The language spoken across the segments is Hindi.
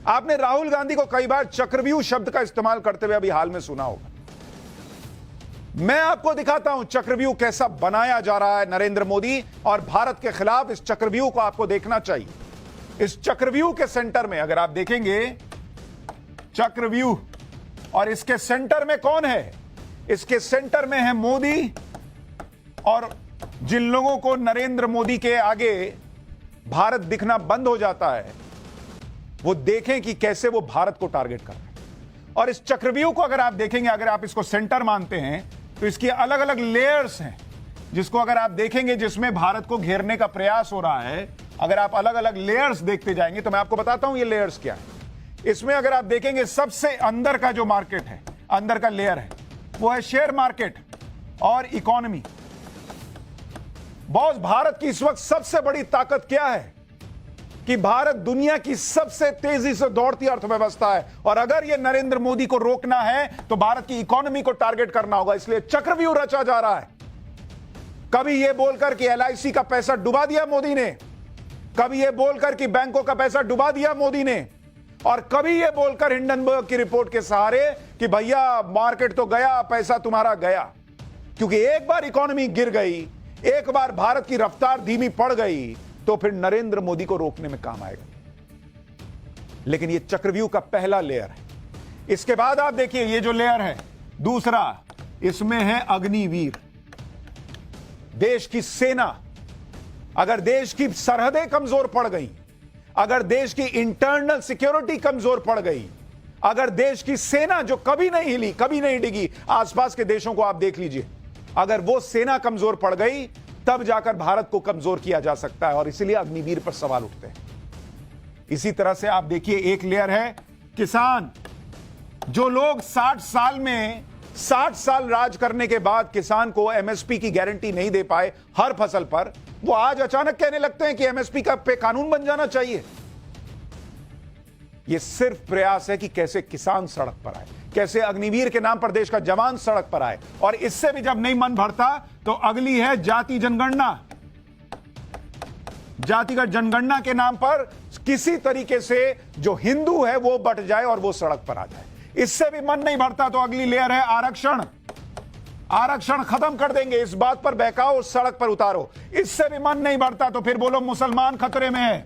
आपने राहुल गांधी को कई बार चक्रव्यूह शब्द का इस्तेमाल करते हुए अभी हाल में सुना होगा। मैं आपको दिखाता हूं चक्रव्यूह कैसा बनाया जा रहा है नरेंद्र मोदी और भारत के खिलाफ। इस चक्रव्यूह को आपको देखना चाहिए। इस चक्रव्यूह के सेंटर में अगर आप देखेंगे चक्रव्यूह, और इसके सेंटर में कौन है? इसके सेंटर में है मोदी। और जिन लोगों को नरेंद्र मोदी के आगे भारत दिखना बंद हो जाता है, वो देखें कि कैसे वो भारत को टारगेट कर रहे हैं। और इस चक्रव्यूह को अगर आप देखेंगे, अगर आप इसको सेंटर मानते हैं, तो इसकी अलग अलग लेयर्स हैं, जिसको अगर आप देखेंगे जिसमें भारत को घेरने का प्रयास हो रहा है। अगर आप अलग अलग लेयर्स देखते जाएंगे तो मैं आपको बताता हूं ये लेयर्स क्या है। इसमें अगर आप देखेंगे सबसे अंदर का जो मार्केट है, अंदर का लेयर है, वो है शेयर मार्केट और इकोनॉमी। बॉस, भारत की इस वक्त सबसे बड़ी ताकत क्या है? कि भारत दुनिया की सबसे तेजी से दौड़ती अर्थव्यवस्था है, और अगर यह नरेंद्र मोदी को रोकना है तो भारत की इकोनॉमी को टारगेट करना होगा। इसलिए चक्रव्यूह रचा जा रहा है। कभी यह बोलकर कि एलआईसी का पैसा डुबा दिया मोदी ने, कभी यह बोलकर कि बैंकों का पैसा डुबा दिया मोदी ने, और कभी यह बोलकर हिंडनबर्ग की रिपोर्ट के सहारे कि भैया मार्केट तो गया, पैसा तुम्हारा गया। क्योंकि एक बार इकोनॉमी गिर गई, एक बार भारत की रफ्तार धीमी पड़ गई, तो फिर नरेंद्र मोदी को रोकने में काम आएगा। लेकिन यह चक्रव्यूह का पहला लेयर है। इसके बाद आप देखिए ये जो लेयर है दूसरा, इसमें है अग्निवीर, देश की सेना। अगर देश की सरहदें कमजोर पड़ गई, अगर देश की इंटरनल सिक्योरिटी कमजोर पड़ गई, अगर देश की सेना जो कभी नहीं हिली, कभी नहीं डिगी, आसपास के देशों को आप देख लीजिए, अगर वो सेना कमजोर पड़ गई, तब जाकर भारत को कमजोर किया जा सकता है। और इसीलिए अग्निवीर पर सवाल उठते हैं। इसी तरह से आप देखिए एक लेयर है किसान। जो लोग 60 साल राज करने के बाद किसान को एमएसपी की गारंटी नहीं दे पाए हर फसल पर, वो आज अचानक कहने लगते हैं कि एमएसपी का पे कानून बन जाना चाहिए। यह सिर्फ प्रयास है कि कैसे किसान सड़क पर आए, कैसे अग्निवीर के नाम पर देश का जवान सड़क पर आए। और इससे भी जब नहीं मन भरता तो अगली है जाति जनगणना। जातिगत जनगणना के नाम पर किसी तरीके से जो हिंदू है वो बट जाए और वो सड़क पर आ जाए। इससे भी मन नहीं भरता तो अगली लेयर है आरक्षण। आरक्षण खत्म कर देंगे, इस बात पर बहकाओ, सड़क पर उतारो। इससे भी मन नहीं भरता तो फिर बोलो मुसलमान खतरे में है,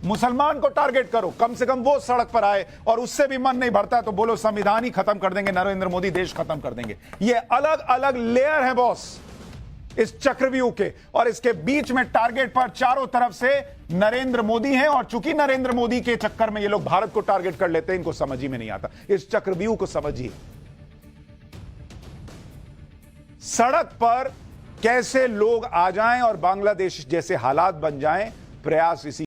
मुसलमान को टारगेट करो, कम से कम वो सड़क पर आए। और उससे भी मन नहीं भरता तो बोलो संविधान ही खत्म कर देंगे, नरेंद्र मोदी देश खत्म कर देंगे। ये अलग अलग लेयर है बॉस इस चक्रव्यूह के, और इसके बीच में टारगेट पर चारों तरफ से नरेंद्र मोदी हैं। और चूंकि नरेंद्र मोदी के चक्कर में ये लोग भारत को टारगेट कर लेते हैं, इनको समझ ही में नहीं आता। इस चक्रव्यूह को समझिए। सड़क पर कैसे लोग आ जाएं और बांग्लादेश जैसे हालात बन जाएं, प्रयास इसी